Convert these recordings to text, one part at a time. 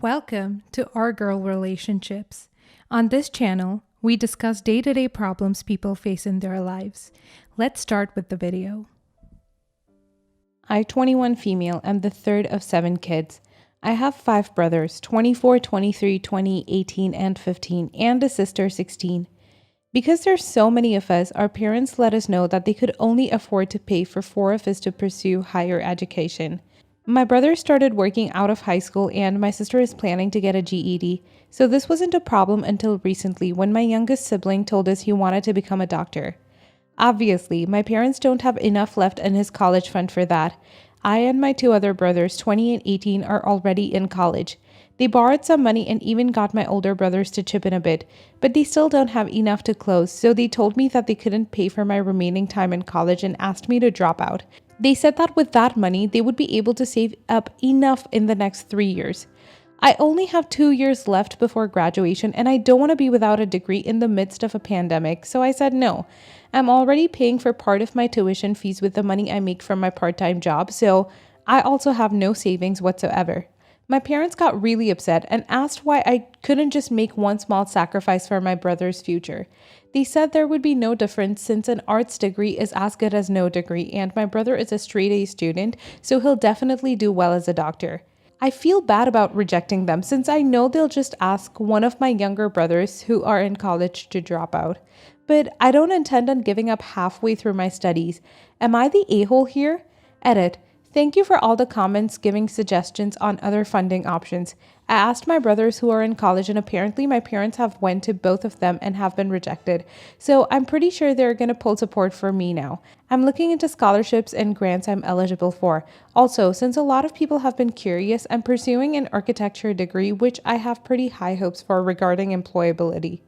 Welcome to Our Girl Relationships. On this channel, we discuss day-to-day problems people face in their lives. Let's start with the video. I, 21 female, am the third of 7 kids. I have 5 brothers, 24, 23, 20, 18, and 15, and a sister, 16. Because there's so many of us, our parents let us know that they could only afford to pay for 4 of us to pursue higher education. My brother started working out of high school and my sister is planning to get a GED, so this wasn't a problem until recently when my youngest sibling told us he wanted to become a doctor. Obviously, my parents don't have enough left in his college fund for that. I and my 2 other brothers, 20 and 18, are already in college. They borrowed some money and even got my older brothers to chip in a bit, but they still don't have enough to close, so they told me that they couldn't pay for my remaining time in college and asked me to drop out. They said that with that money, they would be able to save up enough in the next 3 years. I only have 2 years left before graduation and I don't want to be without a degree in the midst of a pandemic, so I said no. I'm already paying for part of my tuition fees with the money I make from my part-time job, so I also have no savings whatsoever. My parents got really upset and asked why I couldn't just make one small sacrifice for my brother's future. They said there would be no difference since an arts degree is as good as no degree and my brother is a straight-A student, so he'll definitely do well as a doctor. I feel bad about rejecting them since I know they'll just ask one of my younger brothers who are in college to drop out. But I don't intend on giving up halfway through my studies. Am I the a-hole here? Edit. Thank you for all the comments giving suggestions on other funding options. I asked my brothers who are in college and apparently my parents have went to both of them and have been rejected. So I'm pretty sure they're going to pull support for me now. I'm looking into scholarships and grants I'm eligible for. Also, since a lot of people have been curious, I'm pursuing an architecture degree which I have pretty high hopes for regarding employability.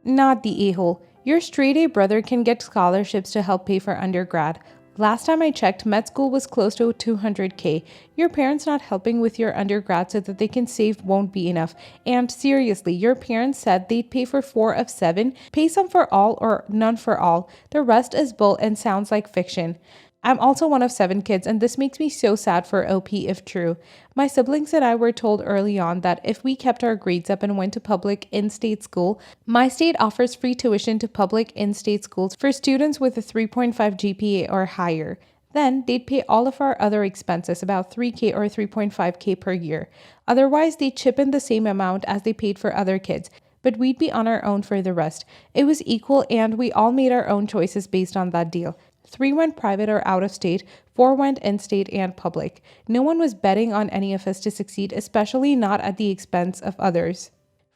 Not the a-hole. Your straight-A brother can get scholarships to help pay for undergrad. Last time I checked, med school was close to $200K. Your parents not helping with your undergrad so that they can save won't be enough. And seriously, your parents said they'd pay for 4 of 7, pay some for all or none for all. The rest is bull and sounds like fiction. I'm also one of 7 kids and this makes me so sad for OP if true. My siblings and I were told early on that if we kept our grades up and went to public in-state school, my state offers free tuition to public in-state schools for students with a 3.5 GPA or higher. Then they'd pay all of our other expenses, about 3K or 3.5K per year. Otherwise, they'd chip in the same amount as they paid for other kids, but we'd be on our own for the rest. It was equal and we all made our own choices based on that deal. 3 went private or out of state, 4 went in-state and public. No one was betting on any of us to succeed, especially not at the expense of others.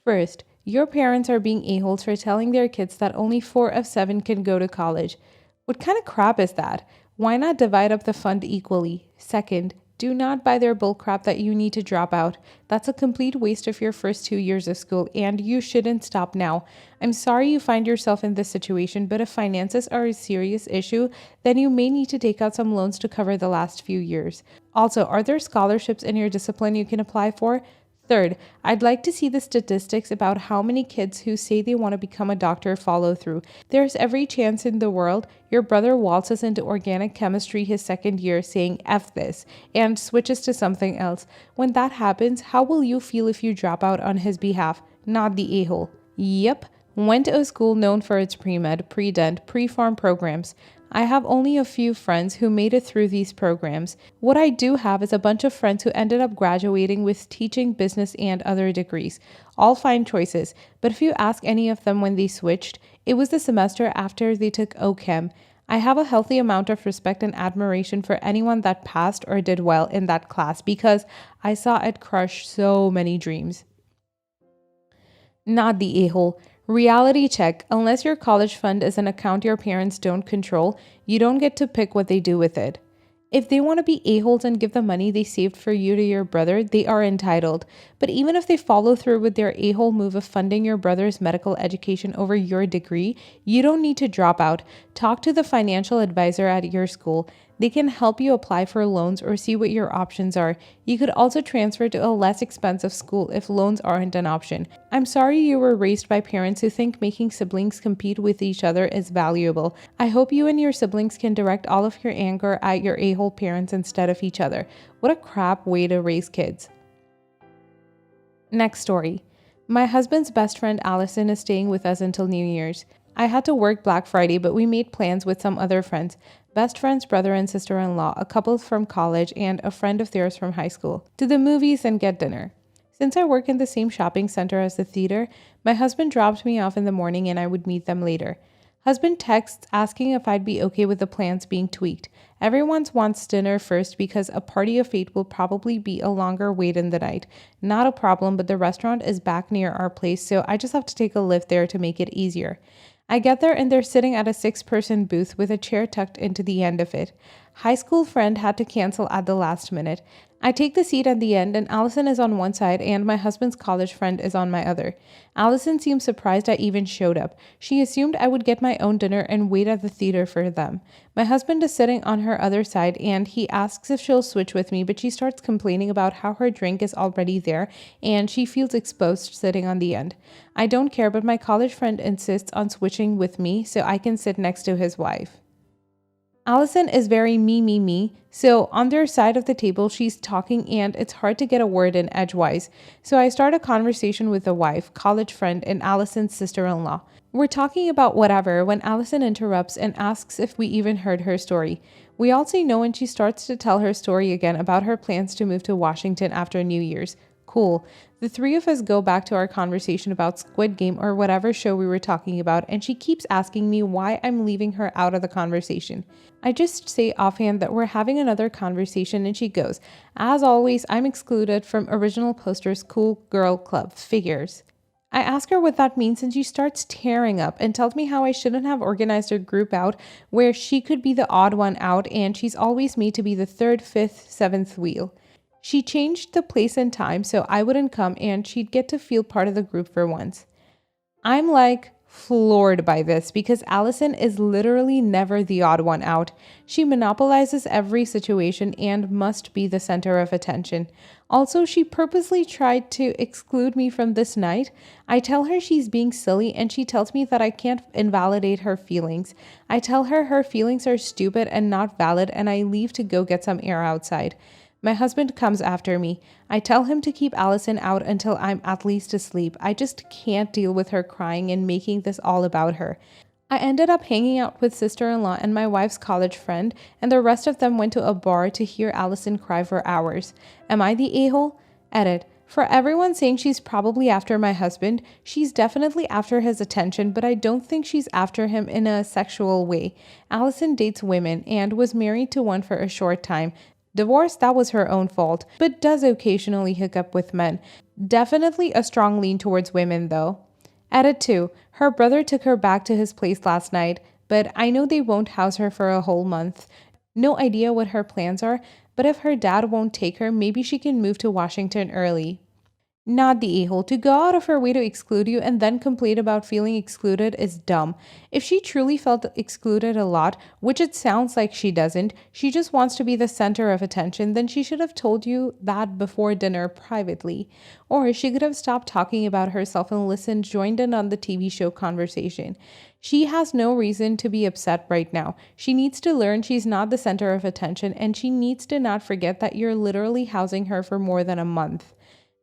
First, your parents are being a-holes for telling their kids that only 4 of 7 can go to college. What kind of crap is that? Why not divide up the fund equally? Second, do not buy their bullcrap that you need to drop out. That's a complete waste of your first 2 years of school, and you shouldn't stop now. I'm sorry you find yourself in this situation, but if finances are a serious issue, then you may need to take out some loans to cover the last few years. Also, are there scholarships in your discipline you can apply for? Third, I'd like to see the statistics about how many kids who say they want to become a doctor follow through. There's every chance in the world your brother waltzes into organic chemistry his second year saying F this and switches to something else. When that happens, how will you feel if you drop out on his behalf? Not the a-hole. Yep, went to a school known for its pre-med, pre-dent, pre-pharm programs. I have only a few friends who made it through these programs. What I do have is a bunch of friends who ended up graduating with teaching, business, and other degrees. All fine choices, but if you ask any of them when they switched, it was the semester after they took OChem. I have a healthy amount of respect and admiration for anyone that passed or did well in that class because I saw it crush so many dreams. Not the a-hole. Reality check. Unless your college fund is an account your parents don't control, you don't get to pick what they do with it. If they want to be a-holes and give the money they saved for you to your brother, they are entitled. But even if they follow through with their a-hole move of funding your brother's medical education over your degree, you don't need to drop out. Talk to the financial advisor at your school. They can help you apply for loans or see what your options are. You could also transfer to a less expensive school if loans aren't an option. I'm sorry you were raised by parents who think making siblings compete with each other is valuable. I hope you and your siblings can direct all of your anger at your a-hole parents instead of each other. What a crap way to raise kids. Next story. My husband's best friend Allison is staying with us until New Year's. I had to work Black Friday, but we made plans with some other friends, best friend's brother and sister-in-law, a couple from college, and a friend of theirs from high school, to the movies and get dinner. Since I work in the same shopping center as the theater, my husband dropped me off in the morning and I would meet them later. Husband texts asking if I'd be okay with the plans being tweaked. Everyone wants dinner first because a party of 8 will probably be a longer wait in the night. Not a problem, but the restaurant is back near our place, so I just have to take a lift there to make it easier. I get there and they're sitting at a 6-person booth with a chair tucked into the end of it. High school friend had to cancel at the last minute. I take the seat at the end and Allison is on one side and my husband's college friend is on my other. Allison seems surprised I even showed up. She assumed I would get my own dinner and wait at the theater for them. My husband is sitting on her other side and he asks if she'll switch with me, but she starts complaining about how her drink is already there and she feels exposed sitting on the end. I don't care, but my college friend insists on switching with me so I can sit next to his wife. Allison is very me, so on their side of the table, she's talking and it's hard to get a word in edgewise. So I start a conversation with the wife, college friend, and Allison's sister-in-law. We're talking about whatever when Allison interrupts and asks if we even heard her story. We all say no and she starts to tell her story again about her plans to move to Washington after New Year's. Cool. The three of us go back to our conversation about Squid Game or whatever show we were talking about, and she keeps asking me why I'm leaving her out of the conversation. I just say offhand that we're having another conversation, and she goes, "As always, I'm excluded from original poster's Cool Girl Club figures." I ask her what that means, and she starts tearing up and tells me how I shouldn't have organized a group out where she could be the odd one out, and she's always made to be the third, fifth, seventh wheel. She changed the place and time so I wouldn't come and she'd get to feel part of the group for once. I'm like floored by this because Allison is literally never the odd one out. She monopolizes every situation and must be the center of attention. Also, she purposely tried to exclude me from this night. I tell her she's being silly and she tells me that I can't invalidate her feelings. I tell her her feelings are stupid and not valid and I leave to go get some air outside. My husband comes after me. I tell him to keep Allison out until I'm at least asleep. I just can't deal with her crying and making this all about her. I ended up hanging out with sister-in-law and my wife's college friend, and the rest of them went to a bar to hear Allison cry for hours. Am I the a-hole? Edit. For everyone saying she's probably after my husband, she's definitely after his attention, but I don't think she's after him in a sexual way. Allison dates women and was married to one for a short time. Divorce, that was her own fault, but does occasionally hook up with men. Definitely a strong lean towards women, though. Edit 2. Her brother took her back to his place last night, but I know they won't house her for a whole month. No idea what her plans are, but if her dad won't take her, maybe she can move to Washington early. Not the a-hole. To go out of her way to exclude you and then complain about feeling excluded is dumb. If she truly felt excluded a lot, which it sounds like she doesn't, she just wants to be the center of attention, then she should have told you that before dinner privately. Or she could have stopped talking about herself and joined in on the TV show conversation. She has no reason to be upset right now. She needs to learn she's not the center of attention, and she needs to not forget that you're literally housing her for more than a month.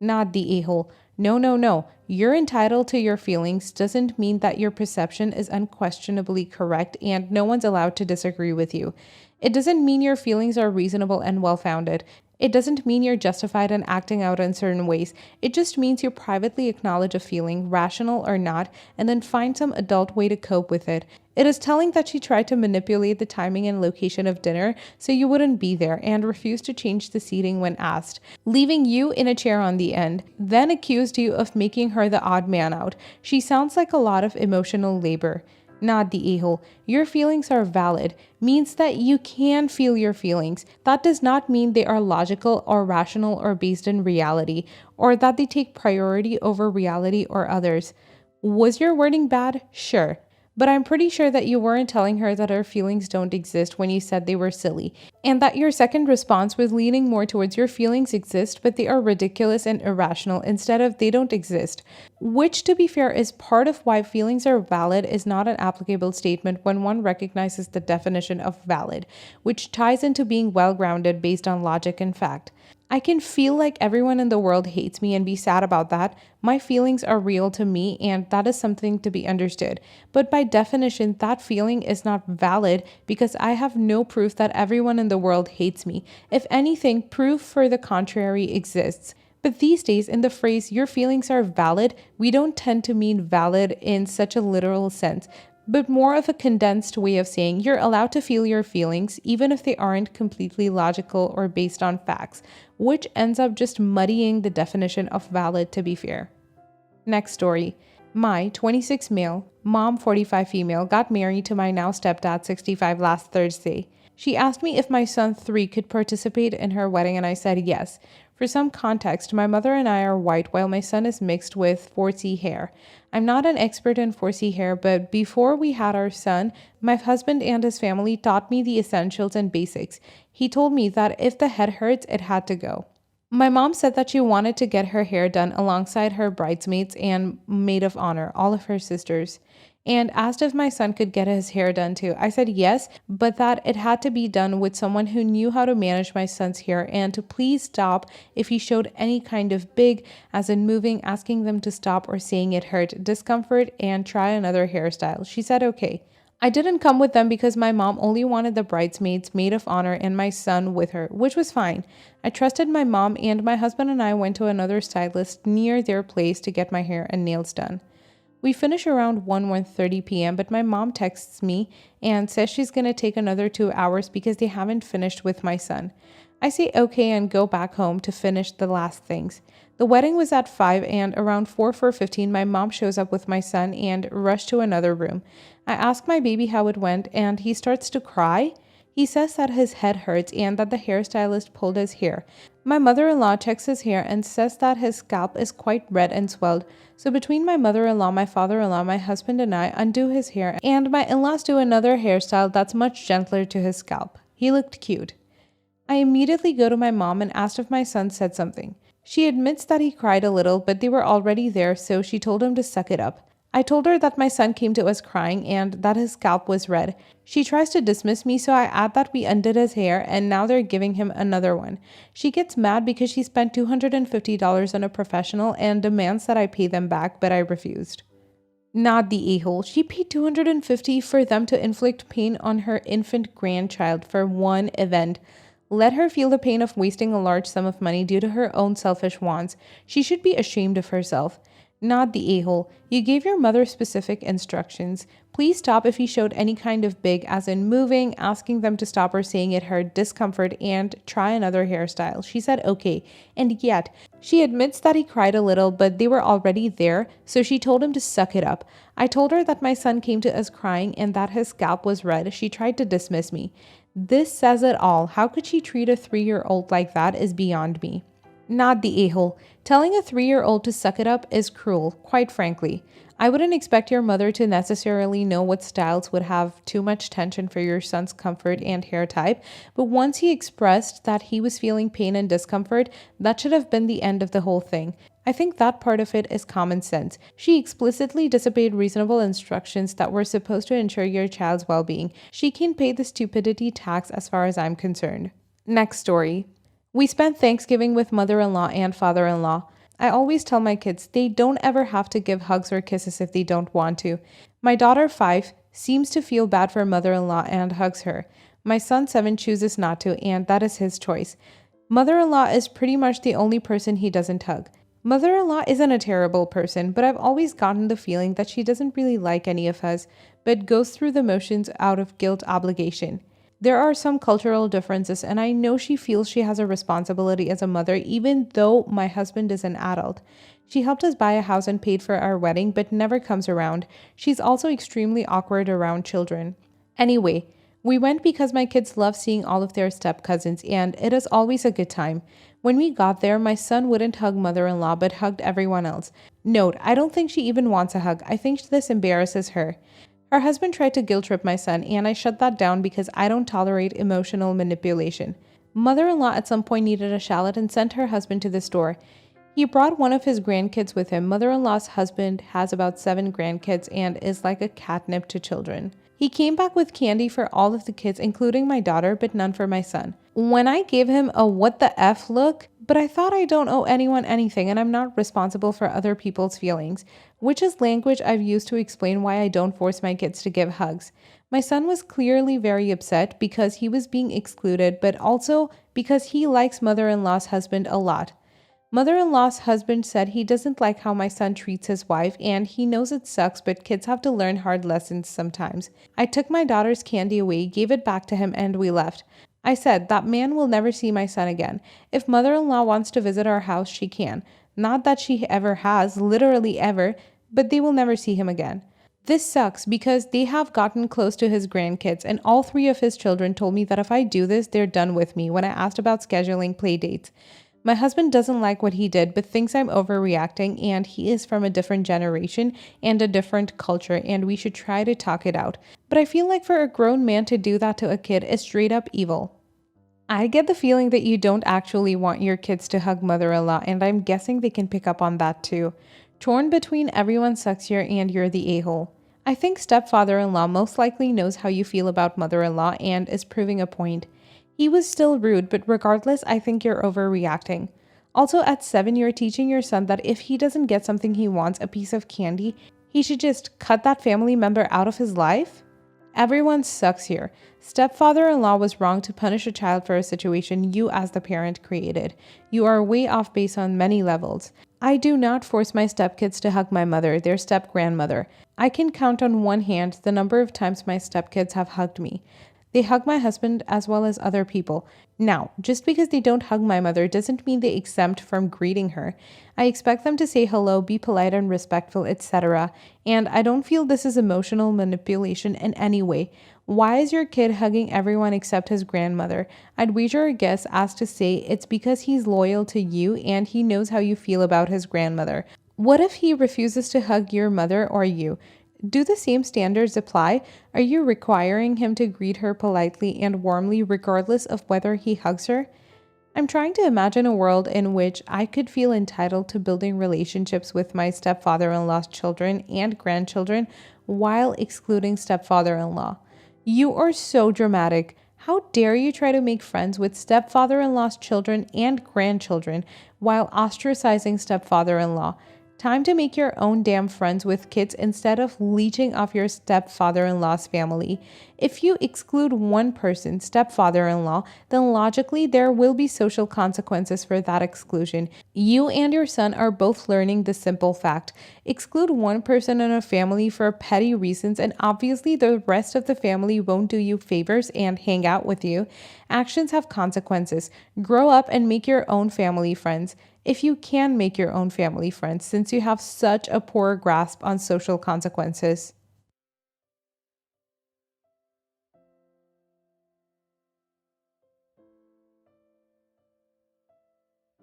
Not the a-hole. No. You're entitled to your feelings doesn't mean that your perception is unquestionably correct and no one's allowed to disagree with you. It doesn't mean your feelings are reasonable and well-founded. It doesn't mean you're justified in acting out in certain ways. It just means you privately acknowledge a feeling, rational or not, and then find some adult way to cope with it. It is telling that she tried to manipulate the timing and location of dinner so you wouldn't be there and refused to change the seating when asked, leaving you in a chair on the end, then accused you of making her the odd man out. She sounds like a lot of emotional labor. Not the a-hole. Your feelings are valid means that you can feel your feelings. That does not mean they are logical or rational or based in reality, or that they take priority over reality or others. Was your wording bad? Sure. But I'm pretty sure that you weren't telling her that her feelings don't exist when you said they were silly, and that your second response was leaning more towards your feelings exist, but they are ridiculous and irrational instead of they don't exist. Which, to be fair, is part of why feelings are valid is not an applicable statement when one recognizes the definition of valid, which ties into being well-grounded based on logic and fact. I can feel like everyone in the world hates me and be sad about that. My feelings are real to me, and that is something to be understood. But by definition, that feeling is not valid because I have no proof that everyone in the world hates me. If anything, proof for the contrary exists. But these days, in the phrase, your feelings are valid, we don't tend to mean valid in such a literal sense, but more of a condensed way of saying you're allowed to feel your feelings, even if they aren't completely logical or based on facts, which ends up just muddying the definition of valid, to be fair. Next story. My 26 male, mom 45 female got married to my now stepdad 65 last Thursday. She asked me if my son 3 could participate in her wedding and I said yes. For some context, my mother and I are white while my son is mixed with 4C hair. I'm not an expert in 4C hair, but before we had our son, my husband and his family taught me the essentials and basics. He told me that if the head hurts, it had to go. My mom said that she wanted to get her hair done alongside her bridesmaids and maid of honor, all of her sisters, and asked if my son could get his hair done too. I said yes, but that it had to be done with someone who knew how to manage my son's hair and to please stop if he showed any kind of big, as in moving, asking them to stop or saying it hurt, discomfort, and try another hairstyle. She said okay. I didn't come with them because my mom only wanted the bridesmaids, maid of honor, and my son with her, which was fine. I trusted my mom, and my husband and I went to another stylist near their place to get my hair and nails done. We finish around 1:30 p.m., but my mom texts me and says she's going to take another 2 hours because they haven't finished with my son. I say okay and go back home to finish the last things. The wedding was at 5 and around 4:15 my mom shows up with my son and rush to another room. I ask my baby how it went and he starts to cry. He says that his head hurts and that the hairstylist pulled his hair. My mother-in-law checks his hair and says that his scalp is quite red and swelled. So between my mother-in-law, my father-in-law, my husband and I undo his hair and my in-laws do another hairstyle that's much gentler to his scalp. He looked cute. I immediately go to my mom and asked if my son said something. She admits that he cried a little, but they were already there, so she told him to suck it up. I told her that my son came to us crying and that his scalp was red. She tries to dismiss me, so I add that we undid his hair and now they're giving him another one. She gets mad because she spent $250 on a professional and demands that I pay them back, but I refused. Not the a-hole. She paid $250 for them to inflict pain on her infant grandchild for one event. Let her feel the pain of wasting a large sum of money due to her own selfish wants. She should be ashamed of herself. Not the a-hole. You gave your mother specific instructions. Please stop if he showed any kind of big, as in moving, asking them to stop or saying it hurt, discomfort, and try another hairstyle. She said okay. And yet, she admits that he cried a little, but they were already there, so she told him to suck it up. I told her that my son came to us crying and that his scalp was red. She tried to dismiss me. This says it all. How could she treat a 3-year-old like that is beyond me. Not the a-hole. Telling a 3-year-old to suck it up is cruel, quite frankly. I wouldn't expect your mother to necessarily know what styles would have too much tension for your son's comfort and hair type, but once he expressed that he was feeling pain and discomfort, that should have been the end of the whole thing. I think that part of it is common sense. She explicitly disobeyed reasonable instructions that were supposed to ensure your child's well-being. She can pay the stupidity tax as far as I'm concerned. Next story. We spent Thanksgiving with mother-in-law and father-in-law. I always tell my kids they don't ever have to give hugs or kisses if they don't want to. My daughter 5 seems to feel bad for mother-in-law and hugs her. My son 7 chooses not to, and that is his choice. Mother-in-law is pretty much the only person he doesn't hug. Mother-in-law isn't a terrible person, but I've always gotten the feeling that she doesn't really like any of us, but goes through the motions out of guilt obligation. There are some cultural differences, and I know she feels she has a responsibility as a mother, even though my husband is an adult. She helped us buy a house and paid for our wedding, but never comes around. She's also extremely awkward around children. Anyway, we went because my kids love seeing all of their step-cousins, and it is always a good time. When we got there, my son wouldn't hug mother-in-law, but hugged everyone else. Note, I don't think she even wants a hug. I think this embarrasses her. Her husband tried to guilt trip my son, and I shut that down because I don't tolerate emotional manipulation. Mother-in-law at some point needed a shallot and sent her husband to the store. He brought one of his grandkids with him. Mother-in-law's husband has about 7 grandkids and is like a catnip to children. He came back with candy for all of the kids, including my daughter, but none for my son. When I gave him a what the F look, But I thought I don't owe anyone anything and I'm not responsible for other people's feelings, which is language I've used to explain why I don't force my kids to give hugs. My son was clearly very upset because he was being excluded, but also because he likes mother in law's husband a lot. Mother in law's husband said he doesn't like how my son treats his wife, and he knows it sucks, but kids have to learn hard lessons sometimes. I took my daughter's candy away, gave it back to him, and we left. I said, that man will never see my son again. If mother in law wants to visit our house, she can. Not that she ever has, literally ever, but they will never see him again. This sucks because they have gotten close to his grandkids, and all three of his children told me that if I do this, they're done with me when I asked about scheduling play dates. My husband doesn't like what he did, but thinks I'm overreacting, and he is from a different generation and a different culture, and we should try to talk it out. But I feel like for a grown man to do that to a kid is straight up evil. I get the feeling that you don't actually want your kids to hug mother-in-law, and I'm guessing they can pick up on that too. Torn between everyone sucks here and you're the a-hole. I think stepfather-in-law most likely knows how you feel about mother-in-law and is proving a point. He was still rude, but regardless, I think you're overreacting. Also, at 7, you're teaching your son that if he doesn't get something he wants, a piece of candy, he should just cut that family member out of his life? Everyone sucks here. Stepfather-in-law was wrong to punish a child for a situation you as the parent created. You are way off base on many levels. I do not force my stepkids to hug my mother, their step-grandmother. I can count on one hand the number of times my stepkids have hugged me. They hug my husband as well as other people. Now, just because they don't hug my mother doesn't mean they exempt from greeting her. I expect them to say hello, be polite and respectful, etc. And I don't feel this is emotional manipulation in any way. Why is your kid hugging everyone except his grandmother? I'd wager a guess as to say it's because he's loyal to you and he knows how you feel about his grandmother. What if he refuses to hug your mother or you? Do the same standards apply? Are you requiring him to greet her politely and warmly regardless of whether he hugs her? I'm trying to imagine a world in which I could feel entitled to building relationships with my stepfather-in-law's children and grandchildren while excluding stepfather-in-law. You are so dramatic. How dare you try to make friends with stepfather-in-law's children and grandchildren while ostracizing stepfather-in-law? Time to make your own damn friends with kids instead of leeching off your stepfather-in-law's family. If you exclude one person, stepfather-in-law, then logically there will be social consequences for that exclusion. You and your son are both learning the simple fact. Exclude one person in a family for petty reasons and obviously the rest of the family won't do you favors and hang out with you. Actions have consequences. Grow up and make your own family friends. If you can make your own family friends, since you have such a poor grasp on social consequences.